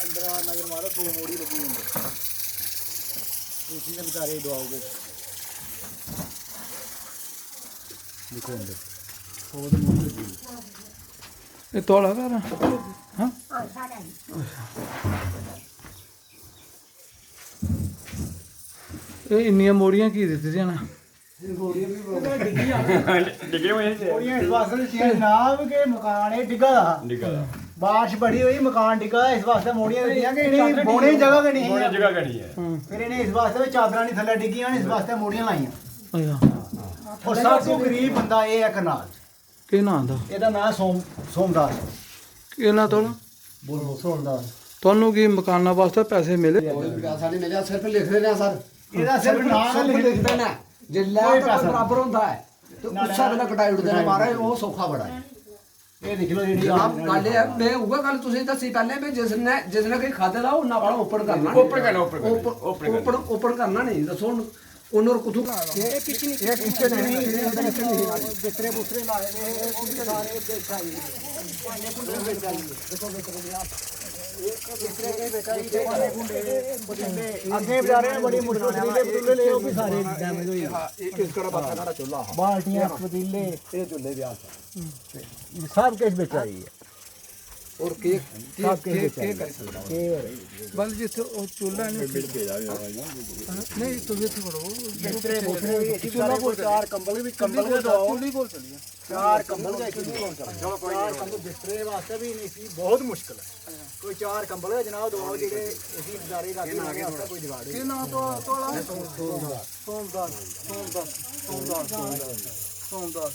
अंदर नगर मारो 2 मोड़ी लगी हुई इसी के बेचारे दवाओगे देखो अंदर वो तो मोड़ी लगी ये तोड़ा कर हाँ ये इन्नियां मोड़ियां की दित्ती दियां ना डिगे हुए हैं इस वास्ते दित्तियां जनाब के मकान है डिगा बारिश बड़ी हुई मकान डिगा इस वास्ते मोड़ियां दित्तियां कि इन्हें बोने की जगह नहीं है फिर इन्हें इस वास्ते चादरां नहीं थल्ले डिगियां इस वास्ते मोड़ियां लाइयां और सब तो गरीब बंदा ये है करनाल के नाम दा ਇਹਦਾ ਨਾਮ ਸੋਮਦਾਸ के ना तोड़ा ਬੋਲੋ ਸੋਮਦਾਸ ਤੁਹਾਨੂੰ ਕੀ ਮਕਾਨਾਂ ਵਾਸਤੇ ਪੈਸੇ ਮਿਲੇ ਸਾਡੇ ਮੇਰੇ ਸਿਰ ਤੇ ਲਿਖ ਰਹੇ ਨੇ ਸਰ ਇਹਦਾ ਸਿਰਫ ਨਾਮ ਲਿਖਦੇ ਨੇ ਜੇ ਲੈ ਤਾਂ ਬਰਾਬਰ ਹੁੰਦਾ ਹੈ ਤੇ ਉਸਾ ਵੇਲੇ ਕਟਾਈ ਉੱਡਦੇ ਨੇ ਮਾਰੇ ਉਹ ਸੌਖਾ ਬੜਾ ਹੈ ਇਹ ਦੇਖ ਲਓ ਜਿਹੜੀ ਜਨਾਬ ਗੱਲ ਇਹ ਮੈਂ ਉਹ ਗੱਲ ਤੁਸੀਂ ਦੱਸੀ ਪਹਿਲੇ ਵੀ ਜਿਸਨੇ ਕੋਈ ਖਾਦੇ ਦਾ ਉਹਨਾਂ ਵਾਲਾ ਓਪਨ ਕਰਨਾ ਓਪਨ ਕਰਨਾ ਨਹੀਂ ਦੱਸੋ ਉਹਨਾਂ ਨੂੰ ਕੁਝ ਇਹ ਕਿਚਨ ਨਹੀਂ ਬਿਸਤਰੇ ਬੁਸਰੇ ਲਾਏ ਨੇ ਇਹ ਸਾਰੇ ਦੇਖਾਈ ਪਾਣੇ ਕੁੰਡੇ ਵੇਚਾਈ ਦੇਖੋ ਬਿਸਤਰੇ ਕੇ ਵੇਚਾਈ ਪਾਣੇ ਕੁੰਡੇ ਪਤੀਲੇ ਅੱਗੇ ਵਿਚਾਰੇ ਬੜੀ ਮੁਸ਼ਕਲ ਦੇ ਪਤੀਲੇ ਲੈ ਉਹ ਵੀ ਸਾਰੇ ਡੈਮੇਜ ਹੋਈ ਇਸ ਕੜਾ ਬਾਤਾਂ ਦਾ ਚੁੱਲਾ ਬਾਲਟੀਆਂ ਪਤੀਲੇ ਇਹ ਚੁੱਲੇ ਵਿਆਹ सब कुछ बेचाई है और केक सब कुछ केक कर सकता बल जिथे ਉਹ ਚੁੱਲ੍ਹਾ ਨਹੀਂ ਨਹੀਂ ਤੁਸੀਂ ਇੱਥੇ ਖੜੋ बिस्तरे बुसरे भी चूल्हा बोल चार कंबल भी कंबल को दो ਚੁੱਲ੍ਹੀ ਕੋਲ ਚਲੀਏ चार कंबल का चलो कोई चार कंबल बिस्तरे वास्ते भी नहीं सी बहुत मुश्किल है कोई चार कंबल है जनाब दो जेडे इसी गुजारे रात में आगे उसका कोई जुगाड़ के नाम तो तोड़ा सोमदास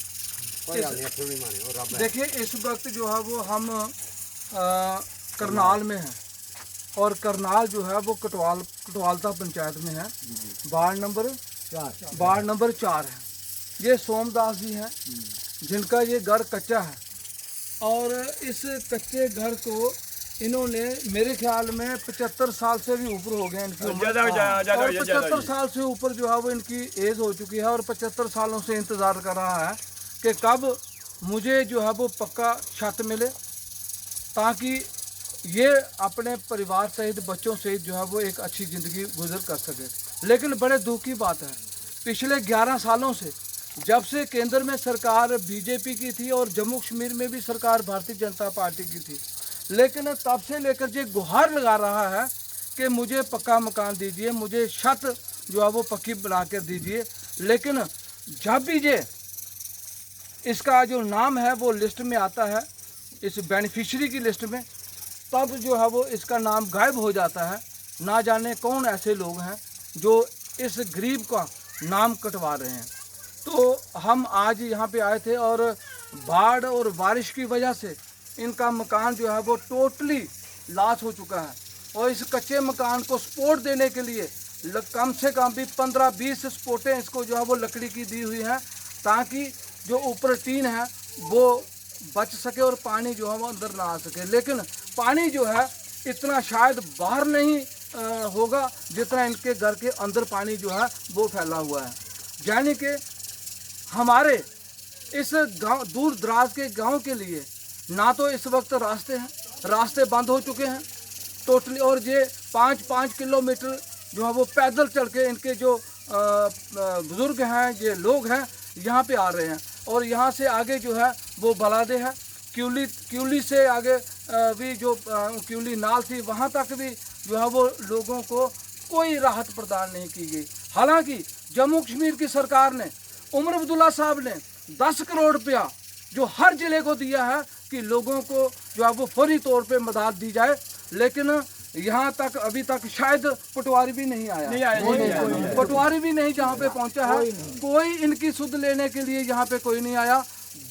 देखिए इस वक्त जो है वो हम करनाल में हैं और करनाल जो है वो कटवालता पंचायत में है वार्ड नंबर 4 है। ये सोमदास जी हैं जिनका ये घर कच्चा है और इस कच्चे घर को इन्होंने मेरे ख्याल में 75 साल से भी ऊपर हो गए इनकी उम्र और 75 साल से ऊपर जो है वो इनकी एज हो चुकी है और 75 सालों से इंतज़ार कर रहा है कि कब मुझे जो है वो पक्का छत मिले ताकि ये अपने परिवार सहित बच्चों सहित जो है वो एक अच्छी ज़िंदगी गुजर कर सके। लेकिन बड़े दुख की बात है पिछले 11 सालों से जब से केंद्र में सरकार बीजेपी की थी और जम्मू कश्मीर में भी सरकार भारतीय जनता पार्टी की थी, लेकिन तब से लेकर ये गुहार लगा रहा है कि मुझे पक्का मकान दीजिए, मुझे छत जो है वो पक्की बना कर दीजिए। लेकिन जब भी ये इसका जो नाम है वो लिस्ट में आता है इस बेनिफिशियरी की लिस्ट में, तब जो है वो इसका नाम गायब हो जाता है। ना जाने कौन ऐसे लोग हैं जो इस गरीब का नाम कटवा रहे हैं। तो हम आज यहाँ पे आए थे और बाढ़ और बारिश की वजह से इनका मकान जो है वो टोटली लॉस हो चुका है और इस कच्चे मकान को सपोर्ट देने के लिए कम से कम भी 15-20 सपोर्टें इसको जो है वो लकड़ी की दी हुई हैं ताकि जो ऊपर टीन है वो बच सके और पानी जो है वो अंदर ना आ सके। लेकिन पानी जो है इतना शायद बाहर नहीं होगा जितना इनके घर के अंदर पानी जो है वो फैला हुआ है। यानी कि हमारे इस गांव दूर दराज के गांव के लिए ना तो इस वक्त रास्ते बंद हो चुके हैं टोटली और ये 5-5 किलोमीटर जो है वो पैदल चल के इनके जो बुज़ुर्ग हैं ये लोग हैं यहाँ पे आ रहे हैं और यहाँ से आगे जो है वो बलादे है क्यूली से आगे भी जो क्यूली नाल थी वहाँ तक भी जो है वो लोगों को कोई राहत प्रदान नहीं की गई। हालांकि जम्मू कश्मीर की सरकार ने उमर अब्दुल्ला साहब ने 10 करोड़ रुपया जो हर ज़िले को दिया है कि लोगों को जो है वो फौरी तौर पे मदद दी जाए, लेकिन यहाँ तक अभी तक शायद पटवारी भी नहीं आया, पटवारी भी नहीं जहाँ पे पहुँचा है, कोई इनकी सुध लेने के लिए यहाँ पे कोई नहीं आया।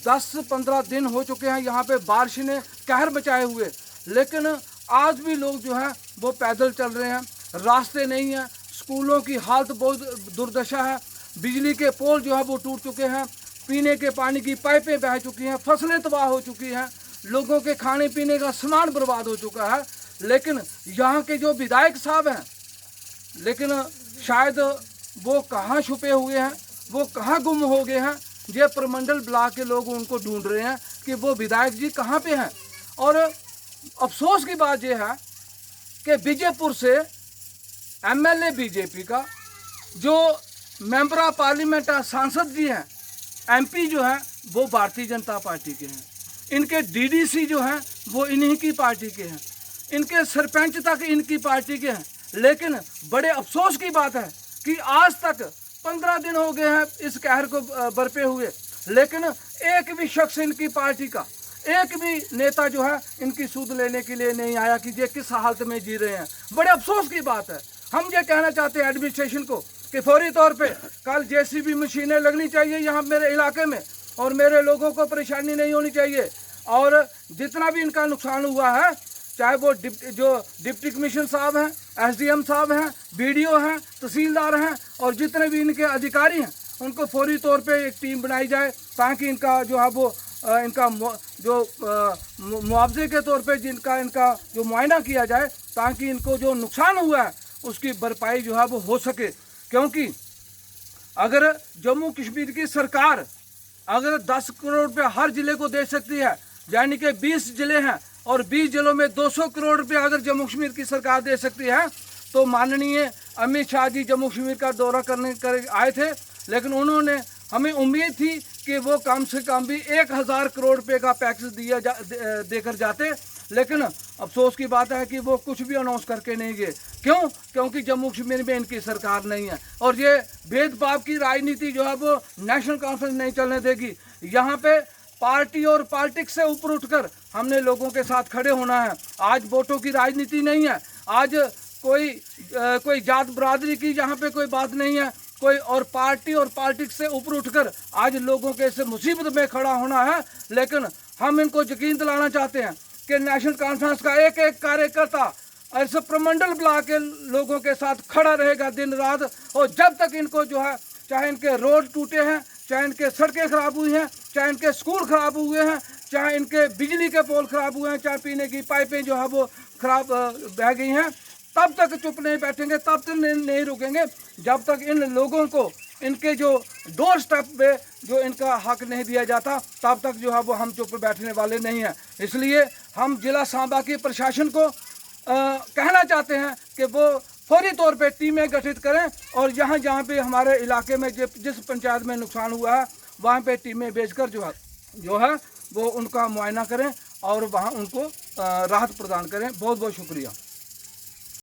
10-15 दिन हो चुके हैं यहाँ पे बारिश ने कहर बचाए हुए, लेकिन आज भी लोग जो हैं वो पैदल चल रहे हैं, रास्ते नहीं हैं, स्कूलों की हालत बहुत दुर्दशा है, बिजली के पोल जो है वो टूट चुके हैं, पीने के पानी की पाइपें बह चुकी हैं, फसलें तबाह हो चुकी हैं, लोगों के खाने पीने का सामान बर्बाद हो चुका है। लेकिन यहाँ के जो विधायक साहब हैं, लेकिन शायद वो कहाँ छुपे हुए हैं, वो कहाँ गुम हो गए हैं, ये प्रमंडल ब्लॉक के लोग उनको ढूंढ रहे हैं कि वो विधायक जी कहाँ पे हैं। और अफसोस की बात यह है कि बीजेपुर से एमएलए बीजेपी का, जो मेंबर ऑफ पार्लियामेंट सांसद जी हैं, एमपी जो हैं वो भारतीय जनता पार्टी के हैं, इनके डीडीसी जो हैं वो इन्हीं की पार्टी के हैं, इनके सरपंच तक इनकी पार्टी के हैं। लेकिन बड़े अफसोस की बात है कि आज तक 15 दिन हो गए हैं इस कहर को बरपे हुए, लेकिन एक भी शख्स इनकी पार्टी का, एक भी नेता जो है इनकी सूद लेने के लिए नहीं आया कि ये किस हालत में जी रहे हैं। बड़े अफसोस की बात है। हम ये कहना चाहते हैं एडमिनिस्ट्रेशन को कि फौरी तौर पे कल जेसीबी मशीनें लगनी चाहिए यहाँ मेरे इलाके में, और मेरे लोगों को परेशानी नहीं होनी चाहिए। और जितना भी इनका नुकसान हुआ है, चाहे वो जो डिप्टी कमिश्नर साहब हैं, एसडीएम साहब हैं, बीडीओ हैं, तहसीलदार हैं, और जितने भी इनके अधिकारी हैं, उनको फौरी तौर पे एक टीम बनाई जाए ताकि इनका जो है वो इनका जो मुआवजे के तौर पे इनका जो मुआयना किया जाए, ताकि इनको जो नुकसान हुआ है उसकी भरपाई जो है वो हो सके। क्योंकि अगर जम्मू कश्मीर की सरकार अगर 10 करोड़ रुपये हर ज़िले को दे सकती है, यानी कि 20 ज़िले हैं और 20 ज़िलों में 200 करोड़ रुपये अगर जम्मू कश्मीर की सरकार दे सकती है, तो माननीय अमित शाह जी जम्मू कश्मीर का दौरा करने आए थे, लेकिन उन्होंने, हमें उम्मीद थी कि वो कम से कम भी 1000 करोड़ रुपये का पैकेज देकर जाते, लेकिन अफसोस की बात है कि वो कुछ भी अनाउंस करके नहीं गए। क्यों? क्योंकि जम्मू कश्मीर में इनकी सरकार नहीं है, और ये भेदभाव की राजनीति जो है वो नेशनल कॉन्फ्रेंस नहीं चलने देगी। यहाँ पे पार्टी और पॉलिटिक्स से ऊपर उठकर हमने लोगों के साथ खड़े होना है। आज वोटों की राजनीति नहीं है, आज कोई जात बरादरी की यहाँ पे कोई बात नहीं है, कोई और पार्टी और पॉलिटिक्स से ऊपर उठकर आज लोगों के इस मुसीबत में खड़ा होना है। लेकिन हम इनको यकीन दिलाना चाहते हैं कि नेशनल कॉन्फ्रेंस का एक एक कार्यकर्ता ऐसे प्रमंडल ब्लॉक के लोगों के साथ खड़ा रहेगा दिन रात, और जब तक इनको जो है, चाहे इनके रोड टूटे हैं, चाहे इनके सड़कें खराब हुई हैं, चाहे इनके स्कूल खराब हुए हैं, चाहे इनके बिजली के पोल खराब हुए हैं, चाहे पीने की पाइपें जो है वो खराब बह गई हैं, तब तक चुप नहीं बैठेंगे, तब तक नहीं रुकेंगे जब तक इन लोगों को इनके जो डोर स्टेप पे जो इनका हक नहीं दिया जाता, तब तक जो है वो हम चुप बैठने वाले नहीं हैं। इसलिए हम जिला सांबा के प्रशासन को कहना चाहते हैं कि वो फौरी तौर पे टीमें गठित करें, और जहाँ पे हमारे इलाके में जिस पंचायत में नुकसान हुआ है वहाँ पे टीमें भेजकर जो है वो उनका मुआयना करें और वहाँ उनको राहत प्रदान करें। बहुत बहुत शुक्रिया।